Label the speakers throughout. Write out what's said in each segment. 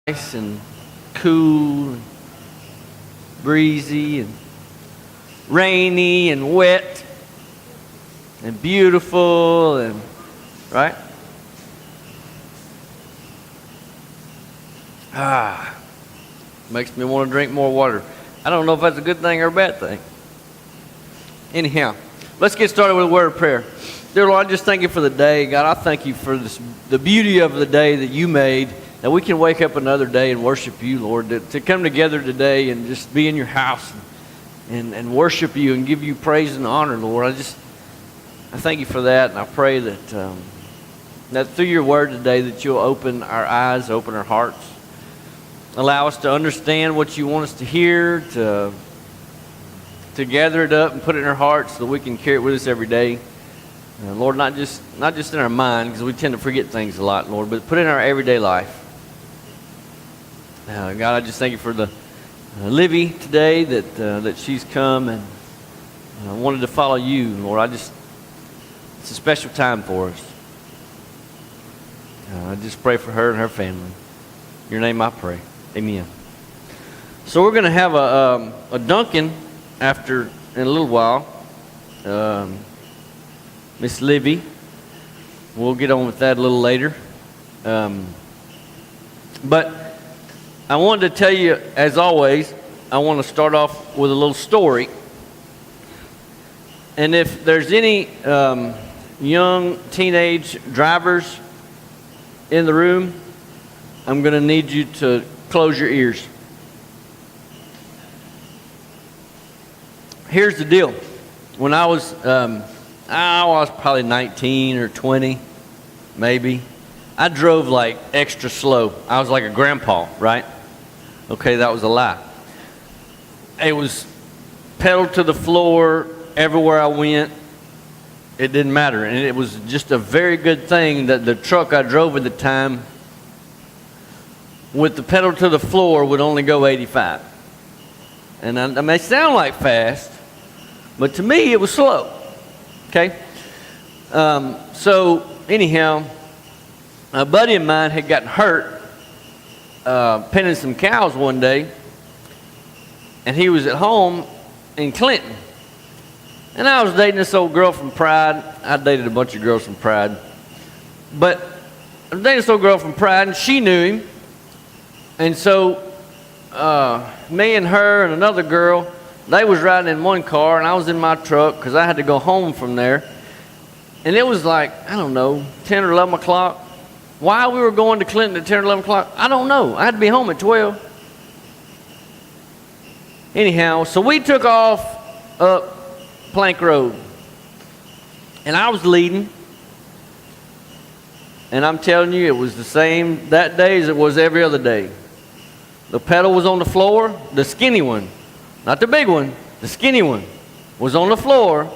Speaker 1: nice and cool and breezy and rainy and wet and beautiful and right? Makes me want to drink more water. I don't know if that's a good thing or a bad thing. Anyhow, let's get started with a word of prayer. Dear Lord, I just thank you for the day. God, I thank you for the beauty of the day that you made, that we can wake up another day and worship you, Lord, to come together today and just be in your house and worship you and give you praise and honor, Lord. I thank you for that, and I pray that that through your word today that you'll open our eyes, open our hearts, allow us to understand what you want us to hear, to gather it up and put it in our hearts so that we can carry it with us every day. Lord, not just in our mind, because we tend to forget things a lot, Lord, but put it in our everyday life. God, I just thank you for the Livy today, that she's come and wanted to follow you, Lord. It's a special time for us. I just pray for her and her family. In your name I pray. Amen. So we're going to have a Duncan in a little while. Miss Livy. We'll get on with that a little later. But I wanted to tell you, as always, I want to start off with a little story. And if there's any young teenage drivers in the room, I'm going to need you to close your ears. Here's the deal. When I was probably 19 or 20, maybe. I drove like extra slow. I was like a grandpa, right? Okay, that was a lie. It was pedal to the floor everywhere I went. It didn't matter. And it was just a very good thing that the truck I drove at the time with the pedal to the floor would only go 85. And I may sound like fast, but to me it was slow. Okay? So anyhow, a buddy of mine had gotten hurt penning some cows one day, and he was at home in Clinton. And I was dating this old girl from Pride. I dated a bunch of girls from Pride. But I was dating this old girl from Pride, and she knew him. And so me and her and another girl, they was riding in one car, and I was in my truck because I had to go home from there. And it was like, I don't know, 10 or 11 o'clock. Why we were going to Clinton at 10 or 11 o'clock, I don't know. I had to be home at 12. Anyhow, so we took off up Plank Road. And I was leading. And I'm telling you, it was the same that day as it was every other day. The pedal was on the floor, the skinny one. Not the big one, the skinny one was on the floor,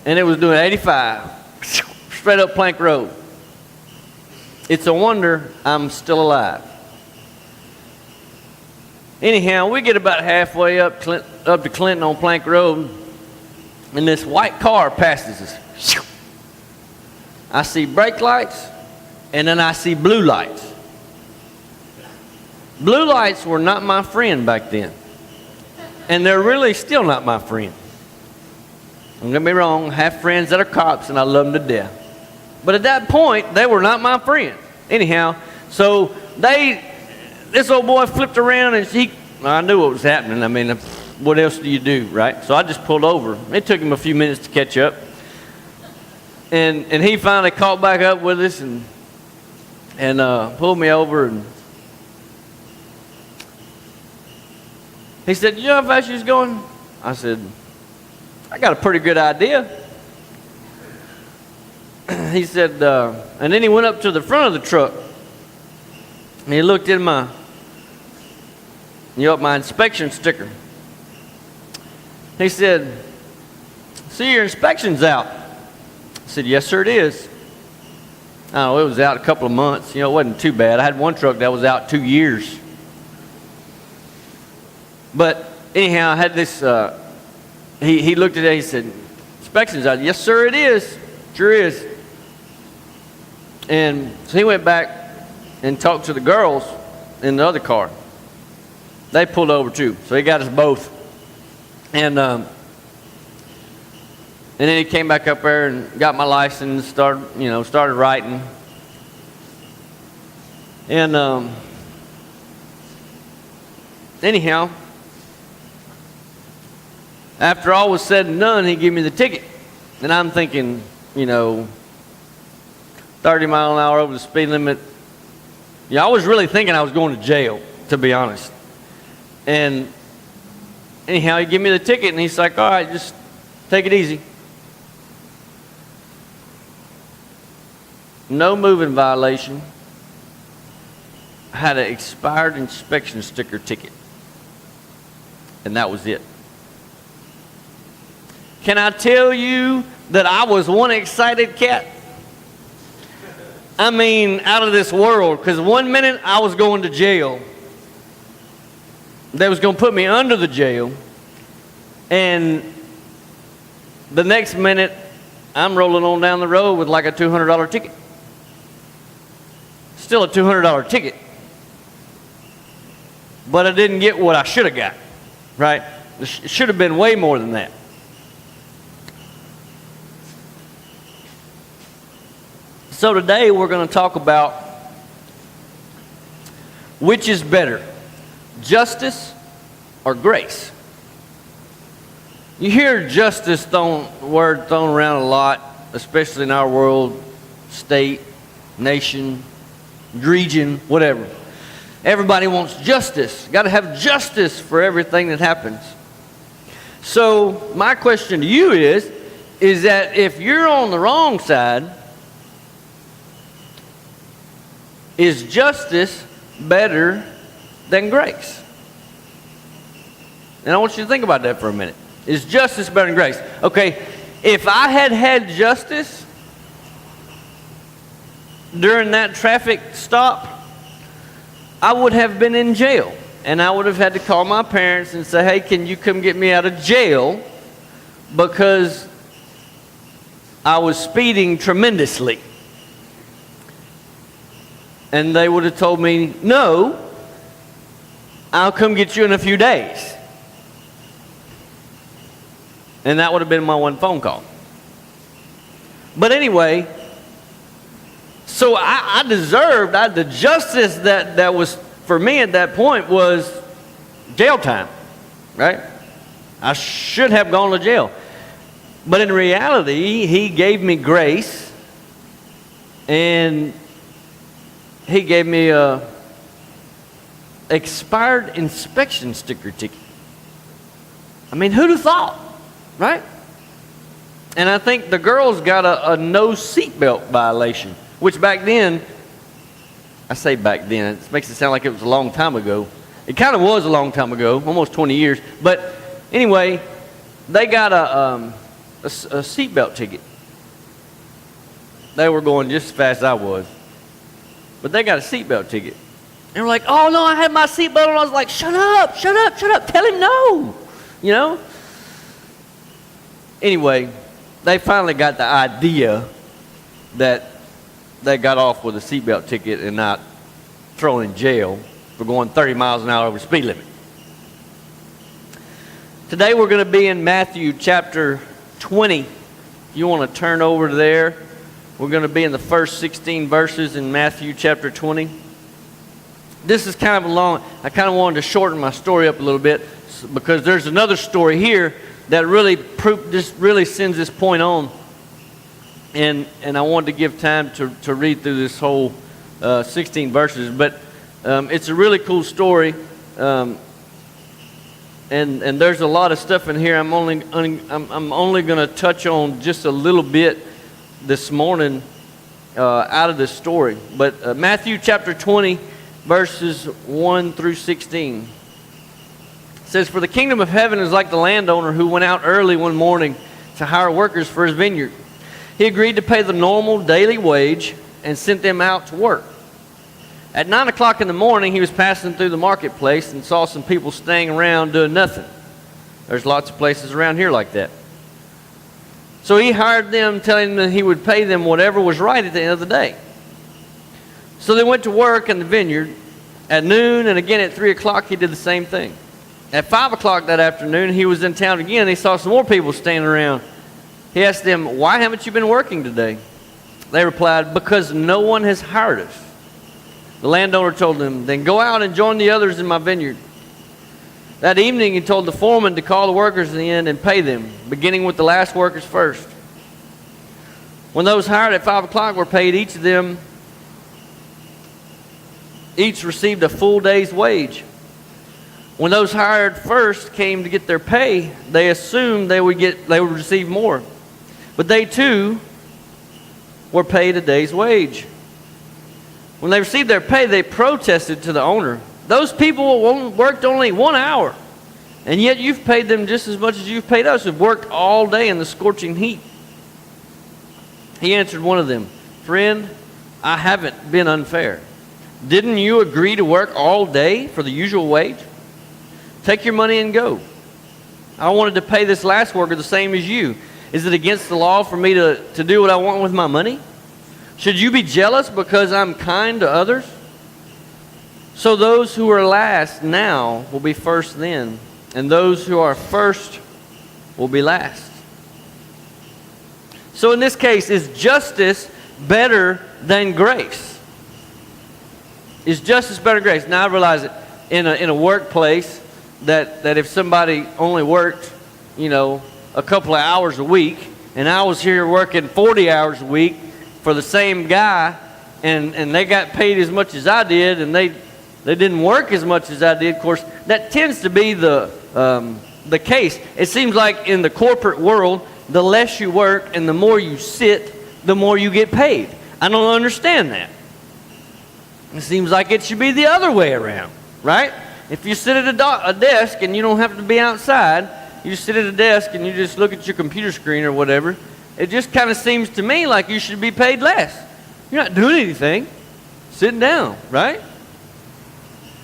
Speaker 1: and it was doing 85. Straight up Plank Road. It's a wonder I'm still alive. Anyhow, we get about halfway up to Clinton on Plank Road, and this white car passes us. I see brake lights, and then I see blue lights. Blue lights were not my friend back then. And they're really still not my friend. Don't get me wrong, I have friends that are cops, and I love them to death. But at that point, they were not my friend. Anyhow, so this old boy flipped around, and I knew what was happening. I mean, what else do you do, right? So I just pulled over. It took him a few minutes to catch up. And he finally caught back up with us and pulled me over. And he said, "You know how fast you was going?" I said, "I got a pretty good idea." He said, and then he went up to the front of the truck, and he looked in my inspection sticker. He said, "See, your inspection's out." I said, "Yes, sir, it is." I don't know, it was out a couple of months. It wasn't too bad. I had one truck that was out 2 years. But anyhow, I had this, he looked at it, he said, "Inspection's out." "Yes, sir, it is. Sure is." And so he went back and talked to the girls, in the other car. They pulled over too, so he got us both. And then he came back up there and got my license, started writing. And anyhow, after all was said and done, he gave me the ticket. And I'm thinking, 30 mile an hour over the speed limit. I was really thinking I was going to jail, to be honest. And anyhow, he gave me the ticket, and he's like, all right, just take it easy. No moving violation. I had an expired inspection sticker ticket. And that was it. Can I tell you that I was one excited cat? I mean, out of this world, because one minute I was going to jail. They was going to put me under the jail. And the next minute, I'm rolling on down the road with like a $200 ticket. Still a $200 ticket. But I didn't get what I should have got, right? It should have been way more than that. So today we're going to talk about which is better, justice or grace. You hear justice word thrown around a lot, especially in our world, state, nation, region, whatever. Everybody wants justice. Got to have justice for everything that happens. So my question to you is that if you're on the wrong side, is justice better than grace? And I want you to think about that for a minute. Is justice better than grace? Okay, if I had justice during that traffic stop, I would have been in jail. And I would have had to call my parents and say, hey, can you come get me out of jail? Because I was speeding tremendously. And they would have told me, no, I'll come get you in a few days. And that would have been my one phone call. But anyway, so I deserved, the justice that was for me at that point was jail time, right? I should have gone to jail. But in reality, he gave me grace, and he gave me a expired inspection sticker ticket. I mean, who'd have thought, right? And I think the girls got a no seatbelt violation, which back then, I say back then, it makes it sound like it was a long time ago. It kind of was a long time ago, almost 20 years. But anyway, they got a seatbelt ticket. They were going just as fast as I was. But they got a seatbelt ticket. And we're like, oh no, I had my seatbelt on. I was like, shut up, tell him no. Anyway, they finally got the idea that they got off with a seatbelt ticket and not thrown in jail for going 30 miles an hour over the speed limit. Today we're going to be in Matthew chapter 20. If you want to turn over there, we're going to be in the first 16 verses in Matthew chapter 20. This is kind of long. I kind of wanted to shorten my story up a little bit because there's another story here that really sends this point on. And I wanted to give time to read through this whole 16 verses. But it's a really cool story. And there's a lot of stuff in here. I'm only going to touch on just a little bit this morning out of this story. But Matthew chapter 20, verses 1 through 16. It says, "For the kingdom of heaven is like the landowner who went out early one morning to hire workers for his vineyard. He agreed to pay the normal daily wage and sent them out to work. At 9 o'clock in the morning, he was passing through the marketplace and saw some people staying around doing nothing. There's lots of places around here like that. So he hired them, telling them he would pay them whatever was right at the end of the day. So they went to work in the vineyard. At noon and again at 3 o'clock, he did the same thing. At 5 o'clock that afternoon, he was in town again. He saw some more people standing around. He asked them, "Why haven't you been working today?" They replied, "Because no one has hired us." The landowner told them, "Then go out and join the others in my vineyard." That evening, he told the foreman to call the workers in and pay them, beginning with the last workers first. When those hired at 5 o'clock were paid, each received a full day's wage. When those hired first came to get their pay, they assumed they would receive more. But they too were paid a day's wage. When they received their pay, they protested to the owner, "Those people worked only 1 hour, and yet you've paid them just as much as you've paid us, who've worked all day in the scorching heat." He answered one of them, "Friend, I haven't been unfair. Didn't you agree to work all day for the usual wage? Take your money and go. I wanted to pay this last worker the same as you. Is it against the law for me to do what I want with my money? Should you be jealous because I'm kind to others? So those who are last now will be first then, and those who are first will be last." So in this case, is justice better than grace? Is justice better than grace? Now I realize that in a workplace that if somebody only worked, a couple of hours a week, and I was here working 40 hours a week for the same guy, and they got paid as much as I did, and they didn't work as much as I did, of course, that tends to be the case. It seems like in the corporate world, the less you work and the more you sit, the more you get paid. I don't understand that. It seems like it should be the other way around, right? If you sit at a desk and you don't have to be outside, you just sit at a desk and you just look at your computer screen or whatever, it just kind of seems to me like you should be paid less. You're not doing anything, sitting down, right?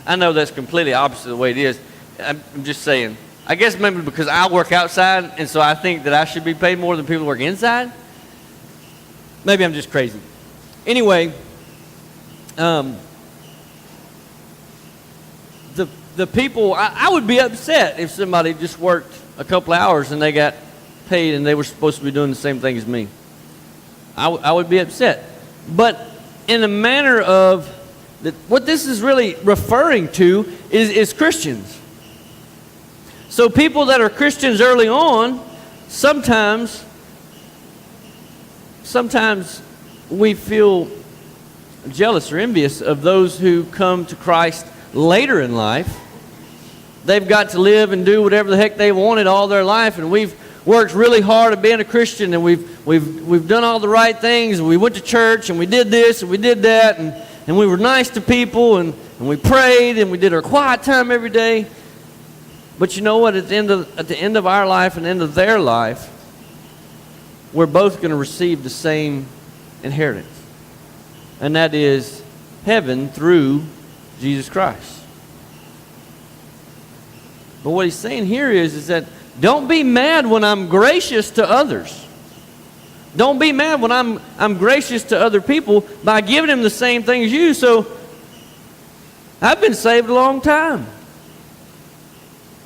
Speaker 1: I know that's completely opposite of the way it is. I'm just saying. I guess maybe because I work outside, and so I think that I should be paid more than people who work inside. Maybe I'm just crazy. Anyway, the people, I would be upset if somebody just worked a couple hours and they got paid and they were supposed to be doing the same thing as me. I would be upset. But in a manner of, what this is really referring to is Christians. So people that are Christians early on, sometimes we feel jealous or envious of those who come to Christ later in life. They've got to live and do whatever the heck they wanted all their life, and we've worked really hard at being a Christian, and we've done all the right things, and we went to church, and we did this, and we did that, and we were nice to people, and we prayed, and we did our quiet time every day. But you know what? At the end of our life and the end of their life, we're both going to receive the same inheritance. And that is heaven through Jesus Christ. But what he's saying here is that don't be mad when I'm gracious to others. Don't be mad when I'm gracious to other people by giving them the same thing as you. So I've been saved a long time.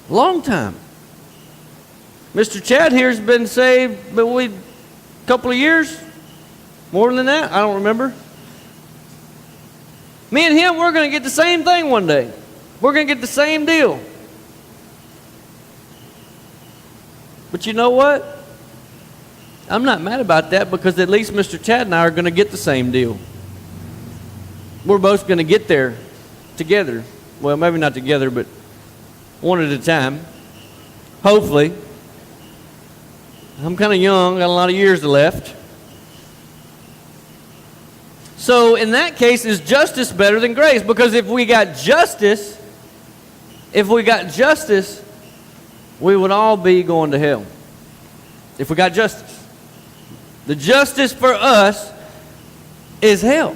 Speaker 1: Long time. Mr. Chad here's been saved, but a couple of years? More than that? I don't remember. Me and him, we're going to get the same thing one day. We're going to get the same deal. But you know what? I'm not mad about that because at least Mr. Chad and I are going to get the same deal. We're both going to get there together. Well, maybe not together, but one at a time. Hopefully. I'm kind of young, got a lot of years left. So in that case, is justice better than grace? Because if we got justice, we would all be going to hell. If we got justice. The justice for us is hell.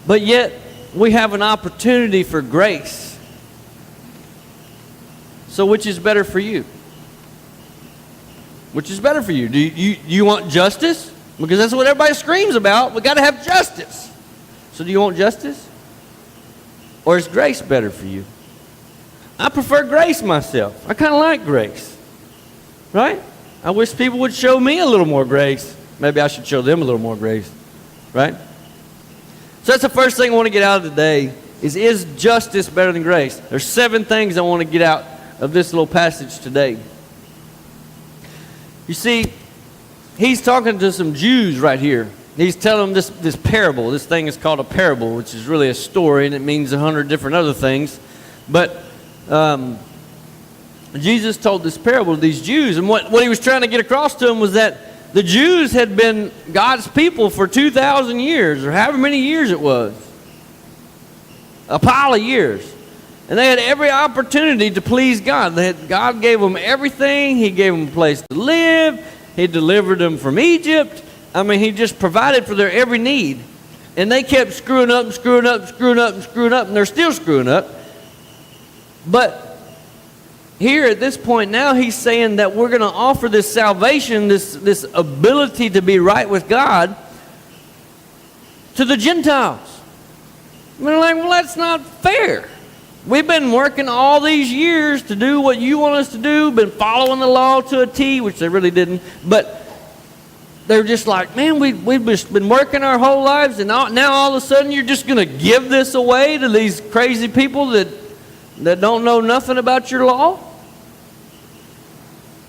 Speaker 1: But yet, we have an opportunity for grace. So which is better for you? Which is better for you? Do you want justice? Because that's what everybody screams about. We got to have justice. So do you want justice? Or is grace better for you? I prefer grace myself. I kind of like grace. Right? I wish people would show me a little more grace. Maybe I should show them a little more grace. Right? So that's the first thing I want to get out of today is justice better than grace? There's 7 things I want to get out of this little passage today. You see, he's talking to some Jews right here. He's telling them this parable. This thing is called a parable, which is really a story, and it means 100 different other things. But Jesus told this parable to these Jews, and what he was trying to get across to them was that the Jews had been God's people for 2,000 years, or however many years it was. A pile of years. And they had every opportunity to please God. God gave them everything. He gave them a place to live. He delivered them from Egypt. I mean, he just provided for their every need. And they kept screwing up and screwing up and screwing up and screwing up, and they're still screwing up. But here at this point now, he's saying that we're going to offer this salvation, this ability to be right with God, to the Gentiles. And they're like, well, that's not fair. We've been working all these years to do what you want us to do, been following the law to a T, which they really didn't. But they're just like, man, we've just been working our whole lives, and now all of a sudden you're just going to give this away to these crazy people that don't know nothing about your law?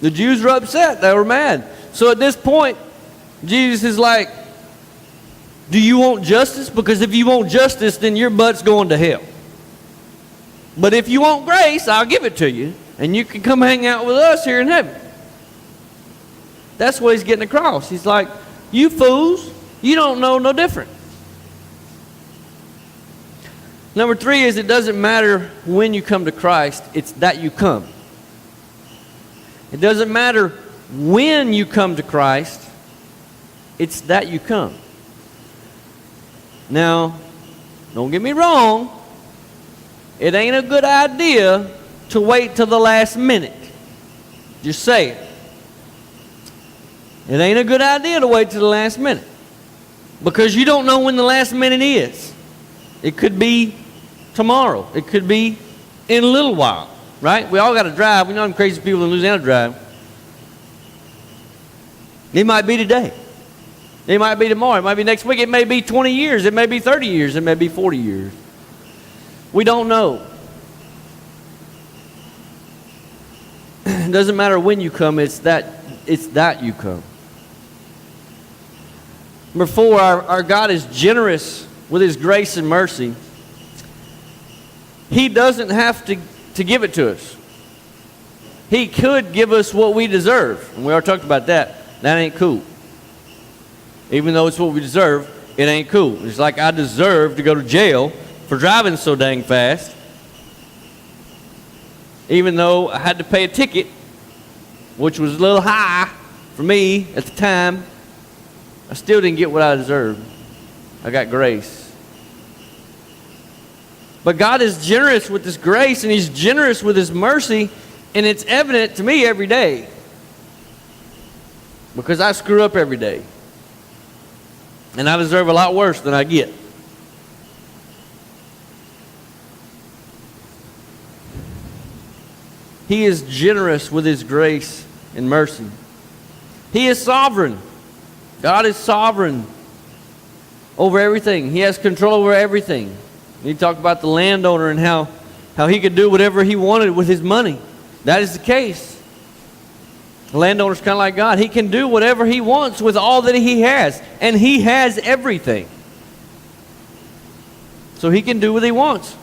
Speaker 1: The Jews were upset. They were mad. So at this point, Jesus is like, do you want justice? Because if you want justice, then your butt's going to hell. But if you want grace, I'll give it to you, and you can come hang out with us here in heaven. That's what he's getting across. He's like, you fools, you don't know no different. Number 3 is it doesn't matter when you come to Christ, it's that you come. It doesn't matter when you come to Christ, it's that you come. Now, don't get me wrong, it ain't a good idea to wait till the last minute. Just say it. It ain't a good idea to wait till the last minute, because you don't know when the last minute is. It could be tomorrow. It could be in a little while, right? We all got to drive. We know them crazy people in Louisiana drive. It might be today. It might be tomorrow. It might be next week. It may be 20 years. It may be 30 years. It may be 40 years. We don't know. It doesn't matter when you come. It's that you come. Number 4, our God is generous with his grace and mercy. He doesn't have to give it to us. He could give us what we deserve. And we already talked about that. That ain't cool. Even though it's what we deserve, it ain't cool. It's like I deserve to go to jail for driving so dang fast. Even though I had to pay a ticket, which was a little high for me at the time, I still didn't get what I deserved. I got grace. But God is generous with his grace, and he's generous with his mercy, and it's evident to me every day. Because I screw up every day. And I deserve a lot worse than I get. He is generous with his grace and mercy. He is sovereign. God is sovereign over everything. He has control over everything. You talk about the landowner and how he could do whatever he wanted with his money. That is the case. The landowner's kind of like God. He can do whatever he wants with all that he has. And he has everything. So he can do what he wants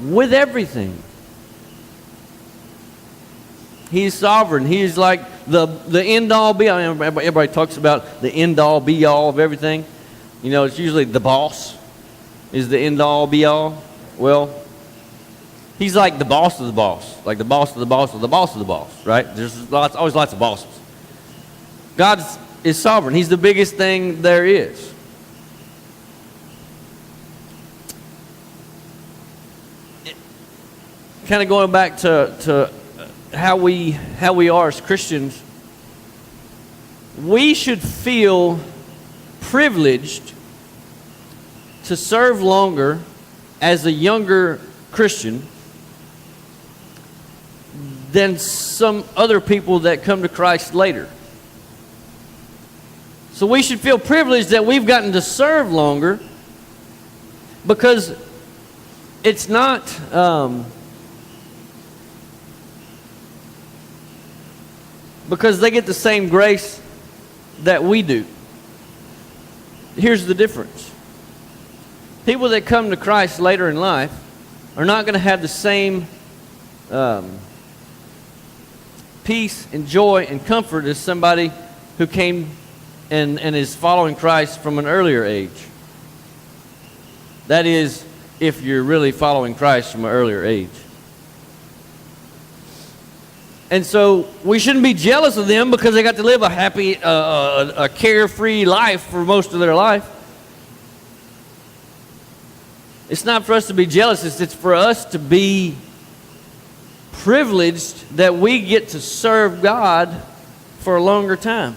Speaker 1: with everything. He's sovereign. He's like the end-all, be-all. Everybody talks about the end-all, be-all of everything. You know, it's usually the boss is the end-all, be-all. Well, he's like the boss of the boss. Like the boss of the boss of the boss of the boss, right? There's always lots of bosses. God is sovereign. He's the biggest thing there is. Kind of going back to how we are as Christians, we should feel privileged to serve longer as a younger Christian than some other people that come to Christ later. So we should feel privileged that we've gotten to serve longer, because it's not because they get the same grace that we do. Here's the difference. People that come to Christ later in life are not going to have the same peace and joy and comfort as somebody who came and is following Christ from an earlier age. That is, if you're really following Christ from an earlier age. And so we shouldn't be jealous of them because they got to live a happy, a carefree life for most of their life. It's not for us to be jealous. It's for us to be privileged that we get to serve God for a longer time.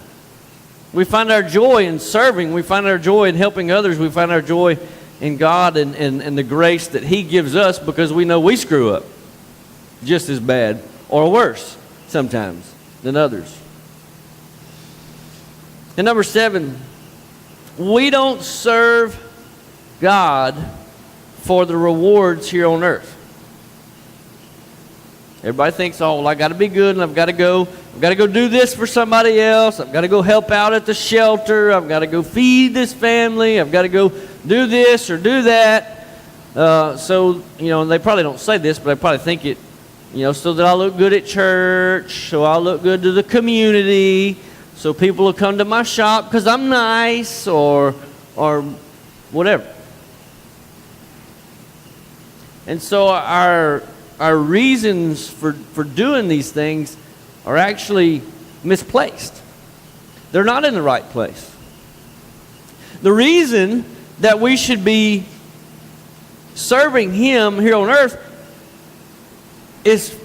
Speaker 1: We find our joy in serving. We find our joy in helping others. We find our joy in God and the grace that He gives us, because we know we screw up just as bad or worse sometimes than others. And number 7, we don't serve God for the rewards here on earth. Everybody thinks, oh, well, I got to be good, and I've got to go do this for somebody else. I've got to go help out at the shelter. I've got to go feed this family. I've got to go do this or do that. So, they probably don't say this, but they probably think it, so that I look good at church, so I look good to the community, so people will come to my shop because I'm nice, or whatever. And so our reasons for doing these things are actually misplaced. They're not in the right place. The reason that we should be serving Him here on earth is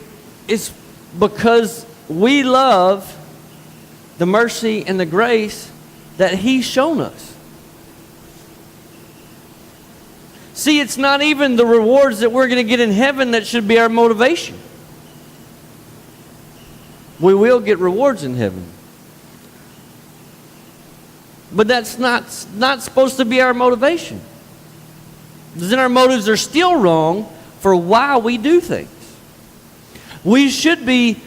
Speaker 1: because we love the mercy and the grace that He's shown us. See, it's not even the rewards that we're going to get in heaven that should be our motivation. We will get rewards in heaven. But that's not supposed to be our motivation. Then our motives are still wrong for why we do things. We should be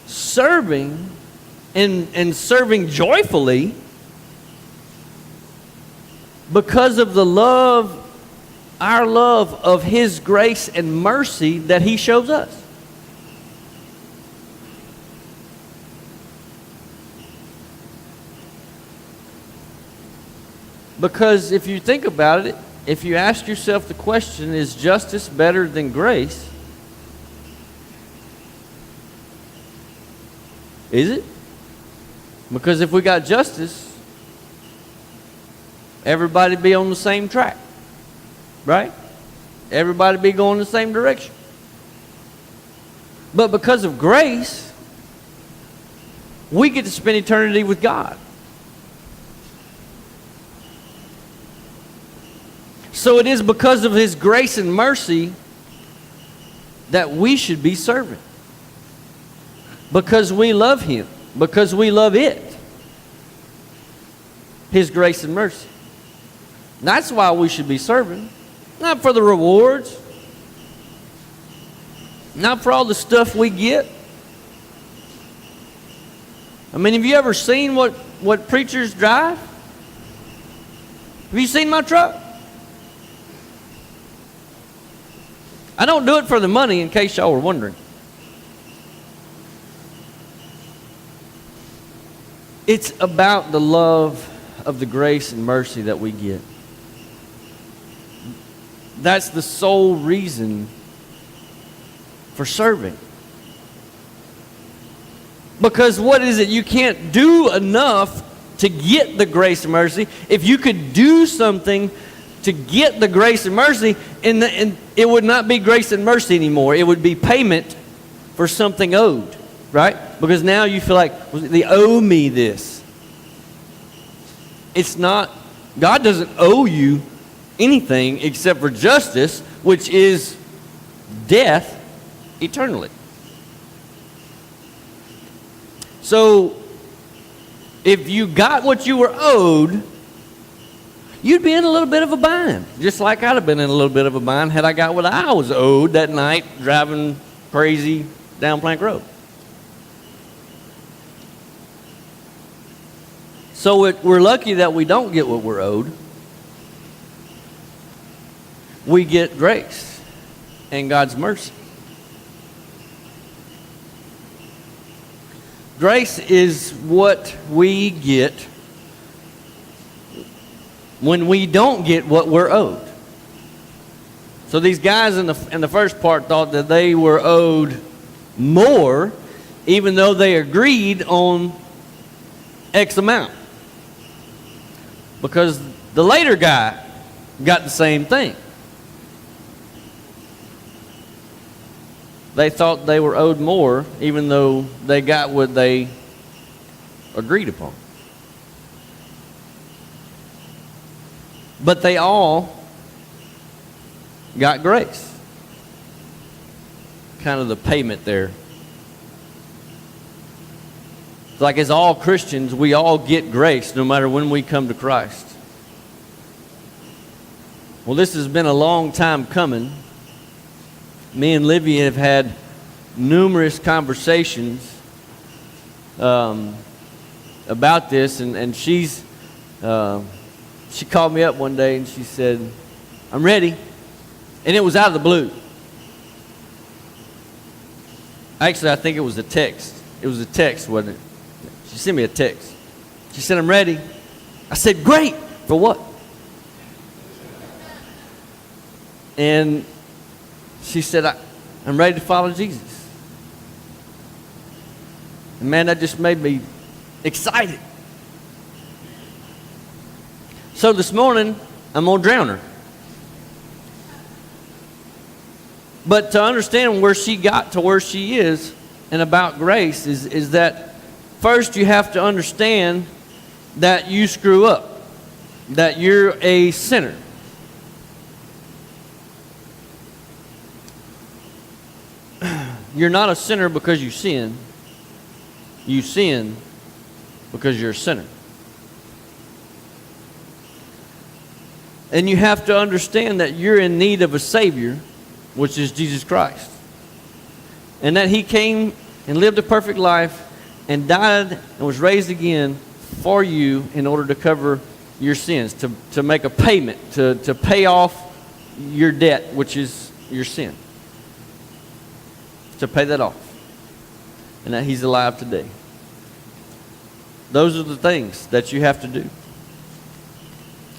Speaker 1: serving and serving joyfully because of our love of His grace and mercy that He shows us. Because if you think about it, if you ask yourself the question, is justice better than grace? Is it? Because if we got justice, everybody be on the same track. Right? Everybody be going the same direction. But because of grace, we get to spend eternity with God. So it is because of His grace and mercy that we should be serving. Because we love Him. Because we love it. His grace and mercy. That's why we should be serving. Not for the rewards. Not for all the stuff we get. I mean, have you ever seen what preachers drive? Have you seen my truck? I don't do it for the money, in case y'all were wondering. It's about the love of the grace and mercy that we get. That's the sole reason for serving. Because what is it? You can't do enough to get the grace and mercy. If you could do something to get the grace and mercy, and it would not be grace and mercy anymore. It would be payment for something owed, right? Because now you feel like, well, they owe me this. It's not, God doesn't owe you anything except for justice, which is death eternally. So, if you got what you were owed, you'd be in a little bit of a bind. Just like I'd have been in a little bit of a bind had I got what I was owed that night driving crazy down Plank Road. So we're lucky that we don't get what we're owed. We get grace and God's mercy. Grace is what we get when we don't get what we're owed. So these guys in the first part thought that they were owed more, even though they agreed on X amount. Because the later guy got the same thing. They thought they were owed more, even though they got what they agreed upon. But they all got grace. Kind of the payment there. It's like as all Christians, we all get grace no matter when we come to Christ. Well, this has been a long time coming. Me and Livy have had numerous conversations about this, and she called me up one day and she said, "I'm ready," and it was out of the blue. Actually, I think it was a text. It was a text, wasn't it? She sent me a text. She said, "I'm ready." I said, "Great, for what?" And she said, "I'm ready to follow Jesus." And man, that just made me excited. So this morning, I'm going to drown her. But to understand where she got to where she is and about grace is that first you have to understand that you screw up, that you're a sinner. You're not a sinner because you sin. You sin because you're a sinner. And you have to understand that you're in need of a Savior, which is Jesus Christ. And that He came and lived a perfect life and died and was raised again for you in order to cover your sins, to make a payment, to pay off your debt, which is your sin. To pay that off. And that He's alive today. Those are the things that you have to do.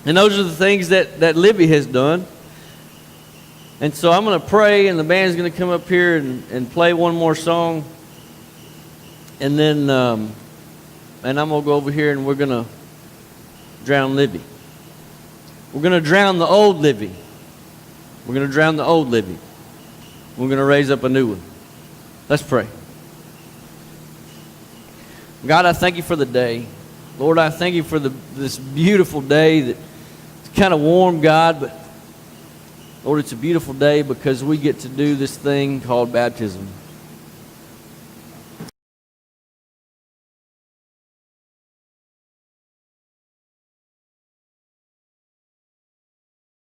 Speaker 1: And those are the things that Livy has done. And so I'm going to pray, and the band's going to come up here and play one more song. And then and I'm going to go over here and we're going to drown Livy. We're going to drown the old Livy. We're going to drown the old Livy. We're going to raise up a new one. Let's pray. God, I thank You for the day. Lord, I thank You for this beautiful day that it's kind of warm, God, but Lord, it's a beautiful day because we get to do this thing called baptism.